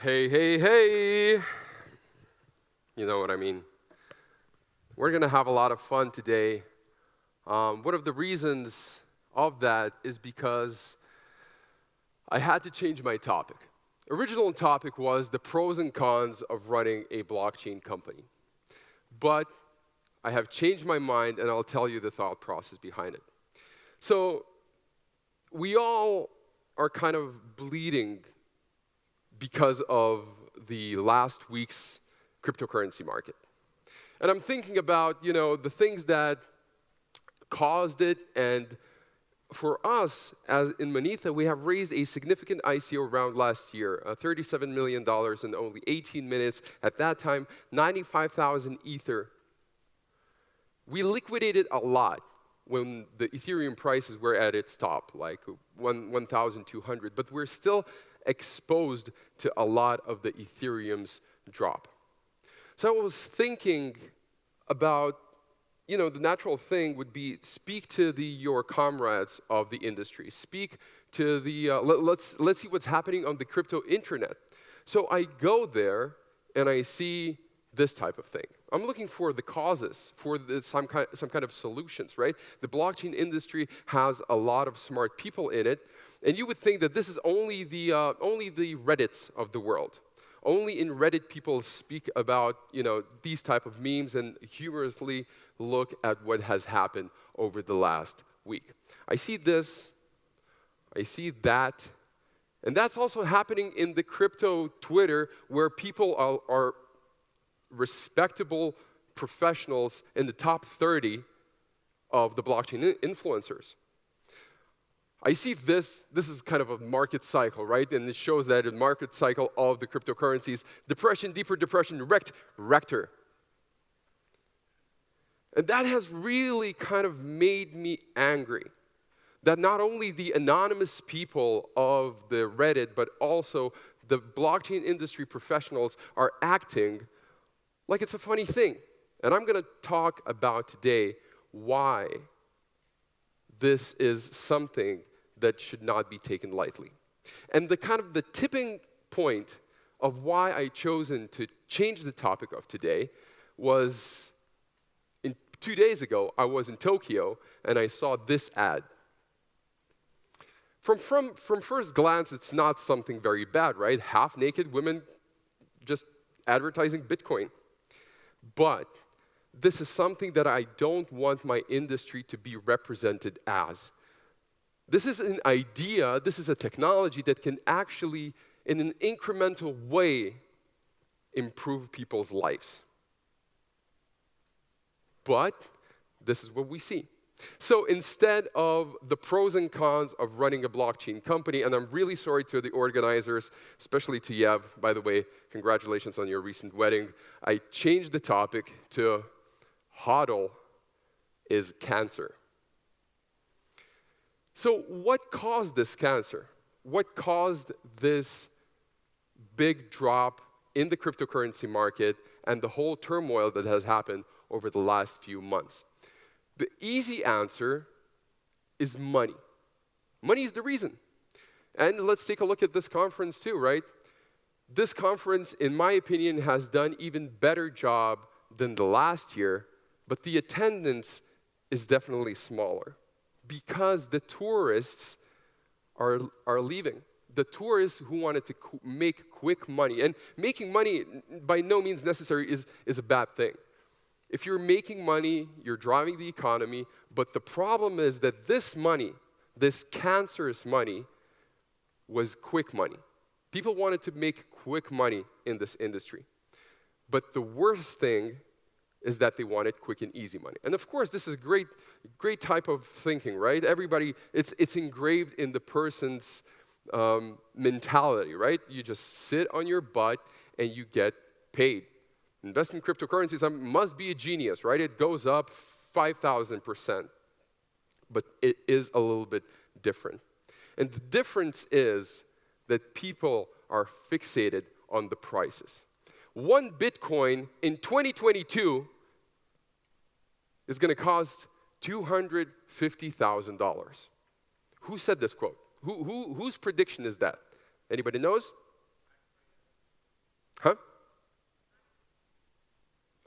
Hey, hey, hey. You know what I mean. We're going to have a lot of fun today. One of the reasons of that is because I had to change my topic. Original topic was the pros and cons of running a blockchain company. But I have changed my mind, and I'll tell you the thought process behind it. So we all are kind of bleeding because of the last week's cryptocurrency market. And I'm thinking about, the things that caused it, and for us, as in Monetha, we have raised a significant ICO round last year, $37 million in only 18 minutes. At that time, 95,000 Ether. We liquidated a lot when the Ethereum prices were at its top, like 1,200, but we're still exposed to a lot of the Ethereum's drop. So I was thinking about, the natural thing would be speak to your comrades of the industry. Speak to the, let's see what's happening on the crypto internet. So I go there and I see this type of thing. I'm looking for the causes, for some kind of solutions, right? The blockchain industry has a lot of smart people in it, and you would think that this is only the Reddits of the world. Only in Reddit people speak about these type of memes and humorously look at what has happened over the last week. I see this, I see that, and that's also happening in the crypto Twitter, where people are respectable professionals in the top 30 of the blockchain influencers. I see this is kind of a market cycle, right? And it shows that a market cycle of the cryptocurrencies, depression, deeper depression, wrecked, wreckter. And that has really kind of made me angry. That not only the anonymous people of the Reddit, but also the blockchain industry professionals are acting like it's a funny thing. And I'm going to talk about today why this is something that should not be taken lightly. And the tipping point of why I chosen to change the topic of today was 2 days ago, I was in Tokyo and I saw this ad. From first glance, it's not something very bad, right? Half-naked women just advertising Bitcoin. But this is something that I don't want my industry to be represented as. This is an idea, this is a technology that can actually, in an incremental way, improve people's lives. But this is what we see. So instead of the pros and cons of running a blockchain company, and I'm really sorry to the organizers, especially to Yev, by the way, congratulations on your recent wedding, I changed the topic to HODL is cancer. So what caused this cancer? What caused this big drop in the cryptocurrency market and the whole turmoil that has happened over the last few months? The easy answer is money. Money is the reason. And let's take a look at this conference too, right? This conference, in my opinion, has done even better job than the last year, but the attendance is definitely smaller because the tourists are leaving. The tourists who wanted to make quick money, and making money by no means necessary is a bad thing. If you're making money, you're driving the economy, but the problem is that this money, this cancerous money, was quick money. People wanted to make quick money in this industry. But the worst thing is that they wanted quick and easy money. And of course, this is a great type of thinking, right? Everybody, it's engraved in the person's mentality, right? You just sit on your butt and you get paid. Invest in cryptocurrencies must be a genius, right? It goes up 5,000%. But it is a little bit different. And the difference is that people are fixated on the prices. One Bitcoin in 2022 is going to cost $250,000. Who said this quote? Whose prediction is that? Anybody knows? Huh?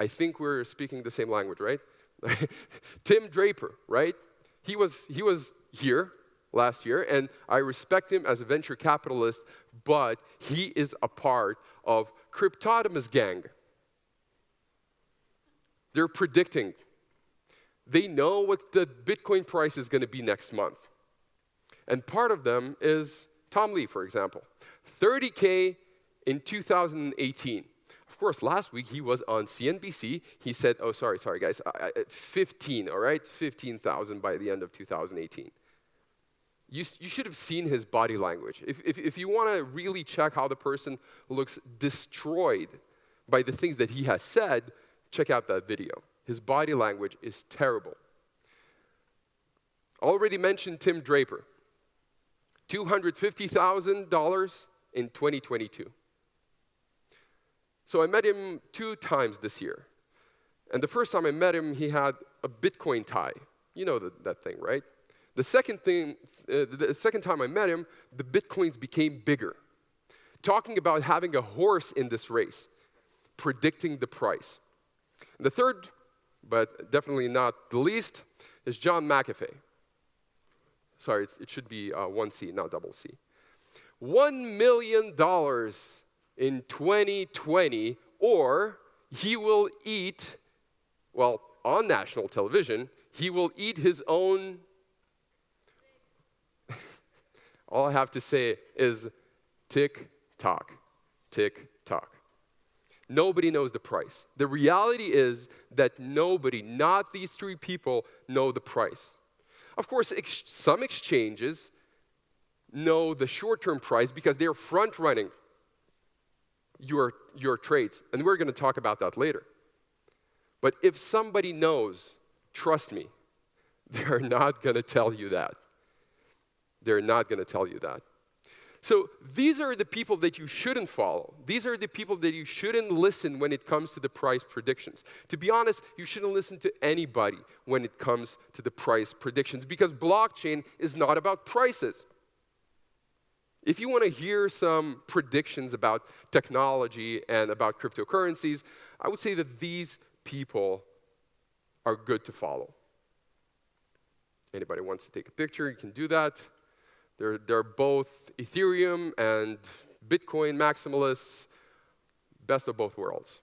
I think we're speaking the same language, right? Tim Draper, right? He was here last year, and I respect him as a venture capitalist, but he is a part of Cryptotimus gang. They're predicting. They know what the Bitcoin price is going to be next month. And part of them is Tom Lee, for example. 30K in 2018. Of course, last week he was on CNBC. He said, oh, sorry guys, 15, all right? 15,000 by the end of 2018. You should have seen his body language. If you want to really check how the person looks destroyed by the things that he has said, check out that video. His body language is terrible. Already mentioned Tim Draper. $250,000 in 2022. So I met him 2 times this year. And the first time I met him, he had a Bitcoin tie. You know that thing, right? The second time I met him, the Bitcoins became bigger. Talking about having a horse in this race, predicting the price. And the third, but definitely not the least, is John McAfee. Sorry, it should be 1C, not double C. $1 million in 2020, or he will eat, well, on national television, he will eat his own. All I have to say is tick tock, tick tock. Nobody knows the price. The reality is that nobody, not these 3 people, know the price. Of course, some exchanges know the short-term price because they're front-running your trades. And we're going to talk about that later. But if somebody knows, trust me, they're not going to tell you that. They're not going to tell you that. So these are the people that you shouldn't follow. These are the people that you shouldn't listen when it comes to the price predictions. To be honest, you shouldn't listen to anybody when it comes to the price predictions because blockchain is not about prices. If you want to hear some predictions about technology and about cryptocurrencies, I would say that these people are good to follow. Anybody wants to take a picture, you can do that. They're both Ethereum and Bitcoin maximalists, best of both worlds.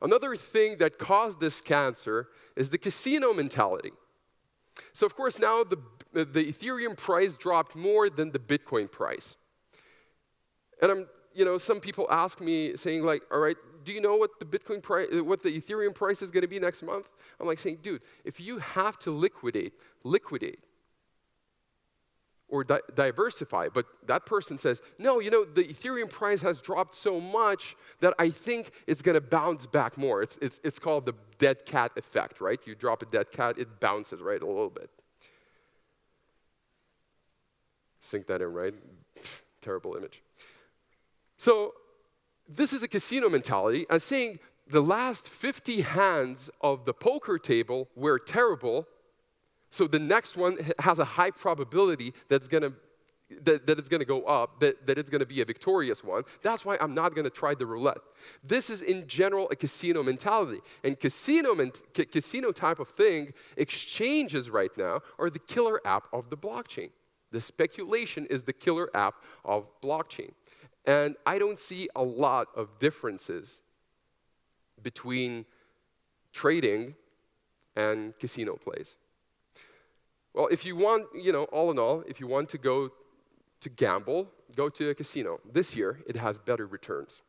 Another thing that caused this cancer is the casino mentality. So of course now the Ethereum price dropped more than the Bitcoin price. And some people ask me saying like, all right, do you know what the Bitcoin price, what the Ethereum price is going to be next month? I'm like saying, dude, if you have to liquidate. Or diversify, but that person says, no, the Ethereum price has dropped so much that I think it's going to bounce back more. It's called the dead cat effect, right? You drop a dead cat, it bounces, right, a little bit. Sink that in, right? Terrible image. So this is a casino mentality. I'm saying the last 50 hands of the poker table were terrible. So the next one has a high probability that it's going to go up, that it's going to be a victorious one. That's why I'm not going to try the roulette. This is, in general, a casino mentality. And casino type of thing, exchanges right now are the killer app of the blockchain. The speculation is the killer app of blockchain. And I don't see a lot of differences between trading and casino plays. Well, if you want, all in all, if you want to go to gamble, go to a casino. This year, it has better returns.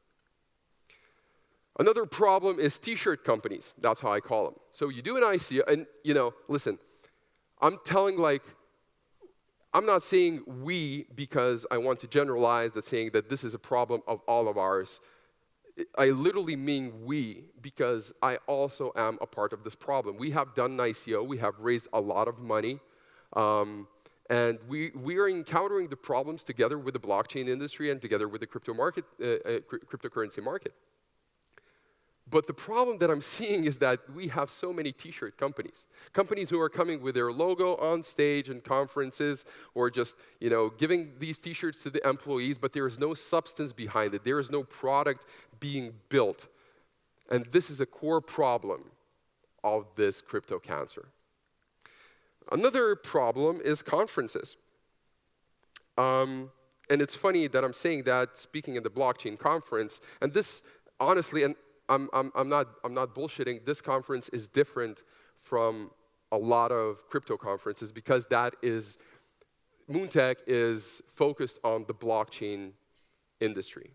Another problem is T-shirt companies. That's how I call them. So you do an ICO, and, listen, I'm not saying we because I want to generalize that saying that this is a problem of all of ours. I literally mean we because I also am a part of this problem. We have done an ICO. We have raised a lot of money. And we are encountering the problems together with the blockchain industry and together with the cryptocurrency market. But the problem that I'm seeing is that we have so many t-shirt companies. Companies who are coming with their logo on stage in conferences or just, giving these t-shirts to the employees, but there is no substance behind it. There is no product being built. And this is a core problem of this crypto cancer. Another problem is conferences. And it's funny that I'm saying that speaking at the blockchain conference, and this honestly, and I'm not bullshitting, this conference is different from a lot of crypto conferences because Moontec is focused on the blockchain industry.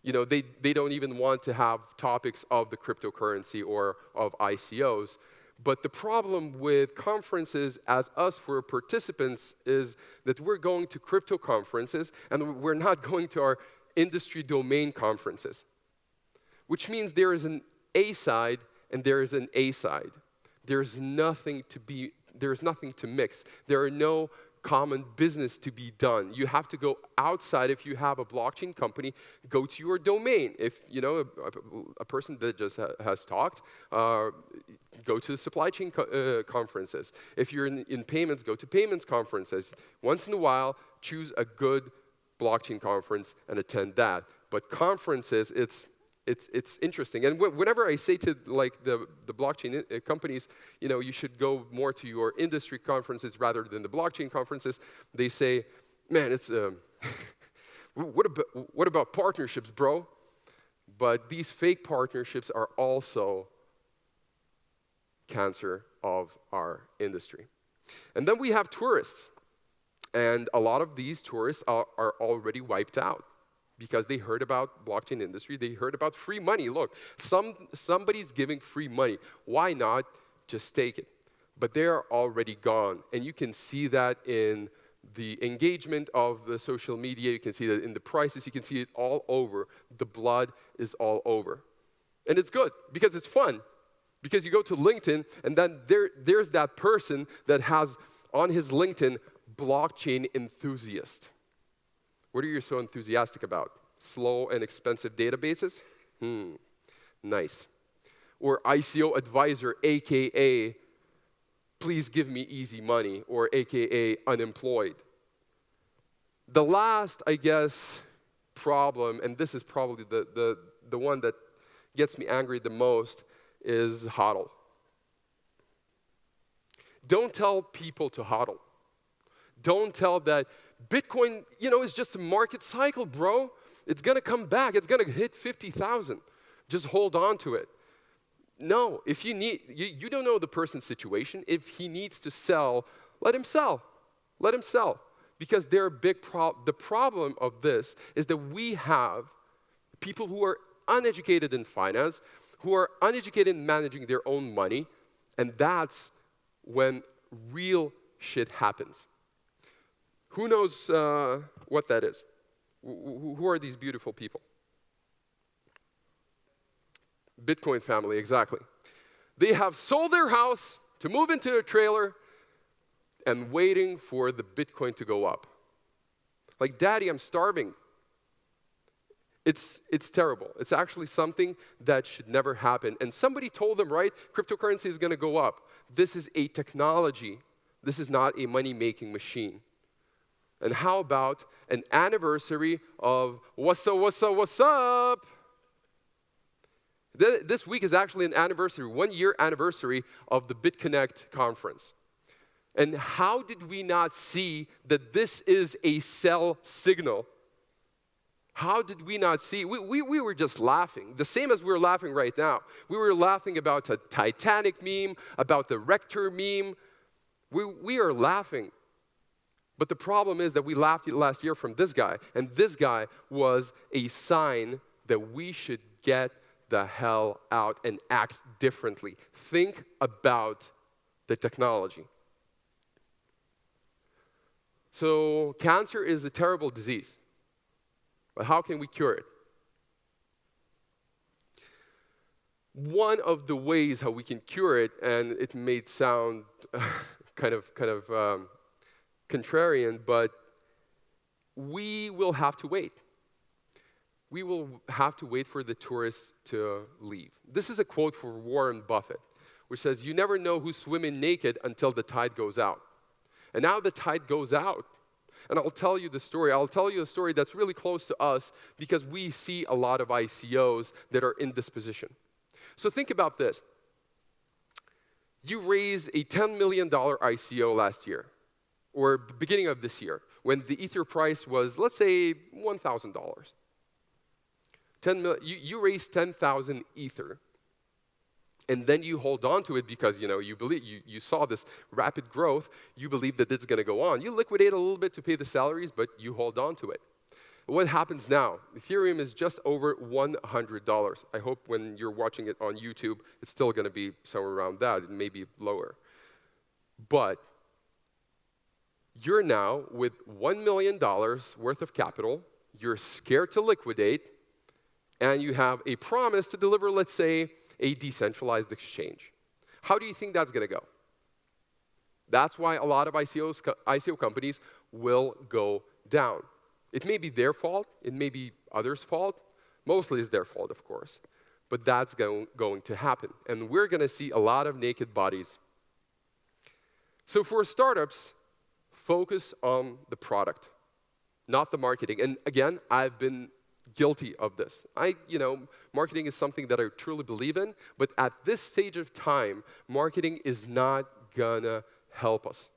They don't even want to have topics of the cryptocurrency or of ICOs. But the problem with conferences as us for participants is that we're going to crypto conferences and we're not going to our industry domain conferences. Which means there is an A side and there is an A side. There's nothing to mix. There are no common business to be done. You have to go outside. If you have a blockchain company, go to your domain. If a person that just has talked, go to the supply chain conferences. If you're in payments, go to payments conferences. Once in a while, choose a good blockchain conference and attend that. But conferences, it's interesting. And whenever I say to the blockchain companies, you should go more to your industry conferences rather than the blockchain conferences, they say, man, it's what about partnerships, bro? But these fake partnerships are also cancer of our industry. And then we have tourists. And a lot of these tourists are already wiped out. Because they heard about blockchain industry, they heard about free money. Look, somebody's giving free money. Why not just take it? But they are already gone. And you can see that in the engagement of the social media. You can see that in the prices. You can see it all over. The blood is all over. And it's good because it's fun. Because you go to LinkedIn, and then there's that person that has on his LinkedIn, blockchain enthusiast. What are you so enthusiastic about? Slow and expensive databases? Nice. Or ICO advisor, AKA, please give me easy money, or AKA unemployed. The last, I guess, problem, and this is probably the one that gets me angry the most, is HODL. Don't tell people to HODL. Don't tell that Bitcoin, is just a market cycle, bro. It's going to come back. It's going to hit 50,000. Just hold on to it. No, if you need, you don't know the person's situation. If he needs to sell, let him sell. Let him sell. Because the problem of this is that we have people who are uneducated in finance, who are uneducated in managing their own money, and that's when real shit happens. Who knows what that is? Who are these beautiful people? Bitcoin family, exactly. They have sold their house to move into a trailer and waiting for the Bitcoin to go up. Like, Daddy, I'm starving. It's terrible. It's actually something that should never happen. And somebody told them, right, cryptocurrency is going to go up. This is a technology. This is not a money-making machine. And how about an anniversary of what's up, what's up, what's up? This week is actually an anniversary, 1-year anniversary of the BitConnect conference. And how did we not see that this is a sell signal? How did we not see? We were just laughing, the same as we're laughing right now. We were laughing about a Titanic meme, about the Rector meme. We are laughing. But the problem is that we laughed last year from this guy, and this guy was a sign that we should get the hell out and act differently. Think about the technology. So cancer is a terrible disease, but how can we cure it? One of the ways how we can cure it, and it may sound kind of contrarian, but we will have to wait. we will have to wait for the tourists to leave. This is a quote from Warren Buffett, which says, "You never know who's swimming naked until the tide goes out." And now the tide goes out. And I'll tell you the story. I'll tell you a story that's really close to us because we see a lot of ICOs that are in this position. So think about this. You raised a $10 million ICO last year, or the beginning of this year, when the Ether price was, let's say, $1,000. You raised 10,000 Ether, and then you hold on to it because you believe you saw this rapid growth. You believe that it's going to go on. You liquidate a little bit to pay the salaries, but you hold on to it. What happens now? Ethereum is just over $100. I hope when you're watching it on YouTube, it's still going to be somewhere around that. It may be lower. But you're now with $1 million worth of capital. You're scared to liquidate, and you have a promise to deliver, let's say, a decentralized exchange. How do you think that's going to go? That's why a lot of ICO companies will go down. It may be their fault. It may be others' fault. Mostly it's their fault, of course. But that's going to happen. And we're going to see a lot of naked bodies. So for startups, focus on the product, not the marketing. And again, I've been guilty of this. Marketing is something that I truly believe in, but at this stage of time, marketing is not gonna help us.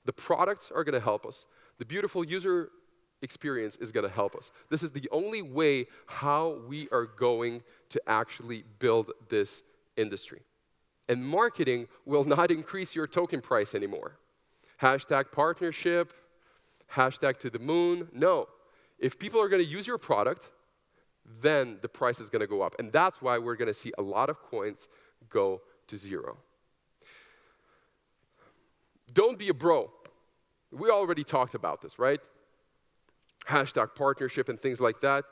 The products are gonna help us. The beautiful user experience is gonna help us. This is the only way how we are going to actually build this industry. And marketing will not increase your token price anymore. Hashtag partnership, hashtag to the moon, no. If people are going to use your product, then the price is going to go up. And that's why we're going to see a lot of coins go to zero. Don't be a bro. We already talked about this, right? Hashtag partnership and things like that.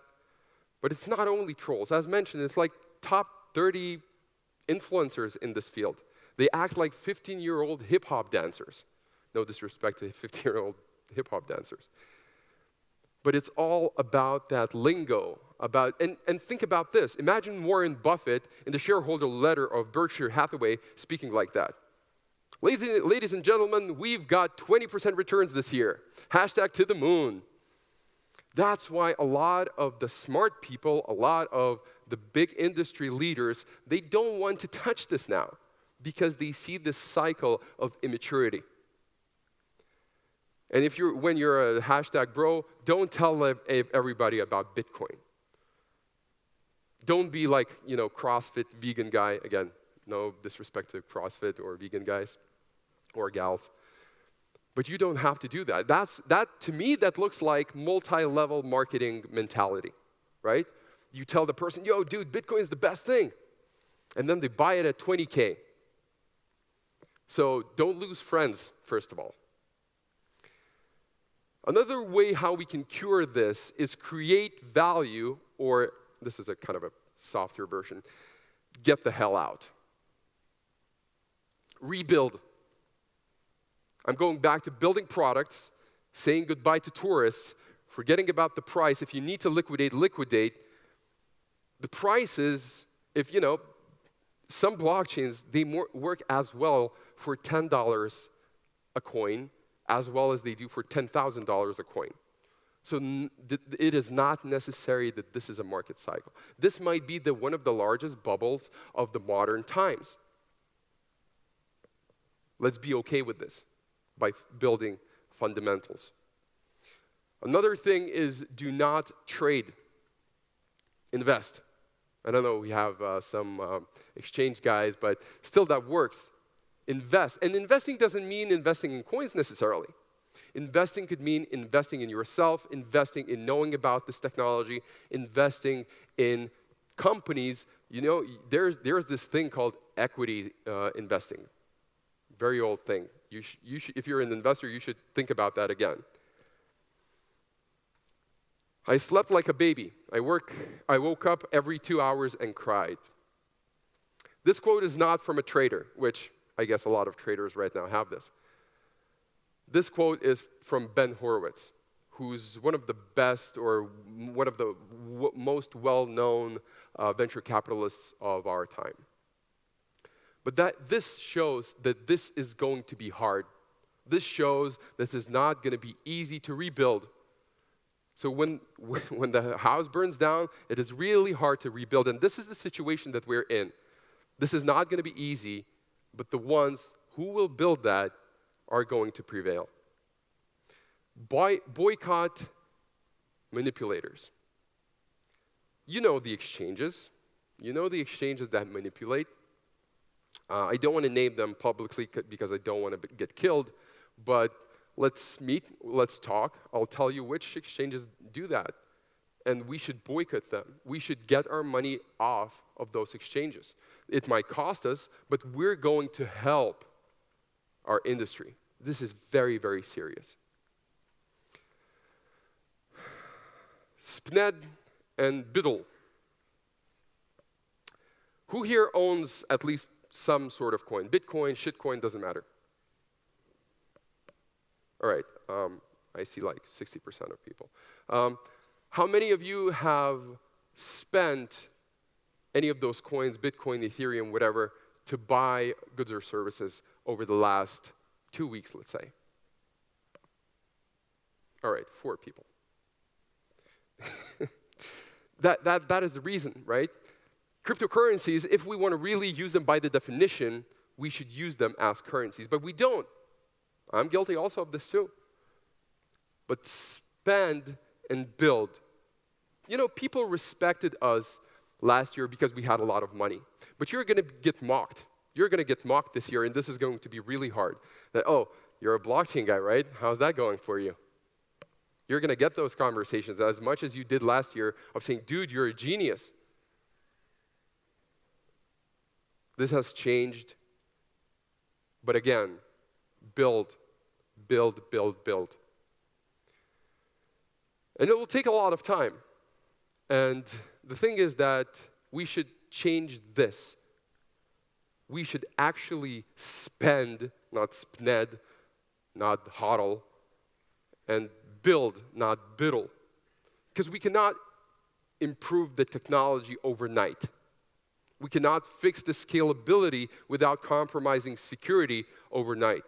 But it's not only trolls. As mentioned, it's like top 30 influencers in this field. They act like 15-year-old hip-hop dancers. No disrespect to 15-year-old hip-hop dancers. But it's all about that lingo. And think about this. Imagine Warren Buffett in the shareholder letter of Berkshire Hathaway speaking like that. Ladies and gentlemen, we've got 20% returns this year. Hashtag to the moon. That's why a lot of the smart people, a lot of the big industry leaders, they don't want to touch this now because they see this cycle of immaturity. And when you're a hashtag bro, don't tell everybody about Bitcoin. Don't be like, CrossFit vegan guy. Again, no disrespect to CrossFit or vegan guys or gals. But you don't have to do that. To me, that looks like multi-level marketing mentality, right? You tell the person, yo, dude, Bitcoin is the best thing. And then they buy it at 20K. So don't lose friends, first of all. Another way how we can cure this is create value, or this is a kind of a softer version, get the hell out. Rebuild. I'm going back to building products, saying goodbye to tourists, forgetting about the price. If you need to liquidate, liquidate. The prices, some blockchains, they work as well for $10 a coin as well as they do for $10,000 a coin. So it is not necessary that this is a market cycle. This might be one of the largest bubbles of the modern times. Let's be okay with this by building fundamentals. Another thing is do not trade. Invest. I don't know, we have some exchange guys, but still that works. Invest. And investing doesn't mean investing in coins necessarily. Investing could mean investing in yourself, investing in knowing about this technology, investing in companies. There's this thing called equity investing. Very old thing. If you're an investor, you should think about that again. I slept like a baby. I woke up every 2 hours and cried. This quote is not from a trader, which I guess a lot of traders right now have this. This quote is from Ben Horowitz, who's one of the best or one of the most well-known venture capitalists of our time. But this shows that this is going to be hard. This shows that this is not going to be easy to rebuild. So when the house burns down, it is really hard to rebuild. And this is the situation that we're in. This is not going to be easy, but the ones who will build that are going to prevail. Boycott manipulators. You know the exchanges. You know the exchanges that manipulate. I don't want to name them publicly because I don't want to get killed, but let's meet, let's talk. I'll tell you which exchanges do that. And we should boycott them. We should get our money off of those exchanges. It might cost us, but we're going to help our industry. This is very, very serious. SPNED and BIDL. Who here owns at least some sort of coin? Bitcoin, shitcoin, doesn't matter. All right, I see like 60% of people. How many of you have spent any of those coins, Bitcoin, Ethereum, whatever, to buy goods or services over the last 2 weeks, let's say? All right, 4 people. That is the reason, right? Cryptocurrencies, if we want to really use them by the definition, we should use them as currencies, but we don't. I'm guilty also of this too. But spend and build. You know, people respected us last year because we had a lot of money. But you're going to get mocked. You're going to get mocked this year, and this is going to be really hard. That, oh, you're a blockchain guy, right? How's that going for you? You're going to get those conversations as much as you did last year of saying, dude, you're a genius. This has changed. But again, build, build, build, build. And it will take a lot of time. And the thing is that we should change this. We should actually spend, not SPNED, not HODL, and build, not BIDL. Because we cannot improve the technology overnight. We cannot fix the scalability without compromising security overnight.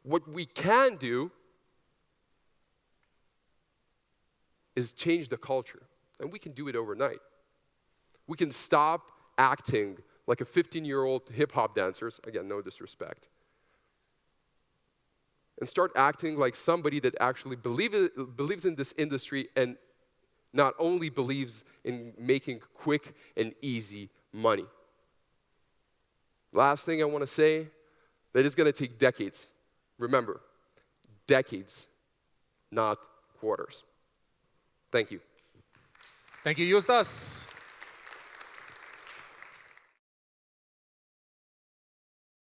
What we can do is change the culture, and we can do it overnight. We can stop acting like a 15-year-old hip-hop dancers, again, no disrespect, and start acting like somebody that actually believes in this industry and not only believes in making quick and easy money. Last thing I want to say, that is going to take decades. Remember, decades, not quarters. Thank you. Thank you, Justas.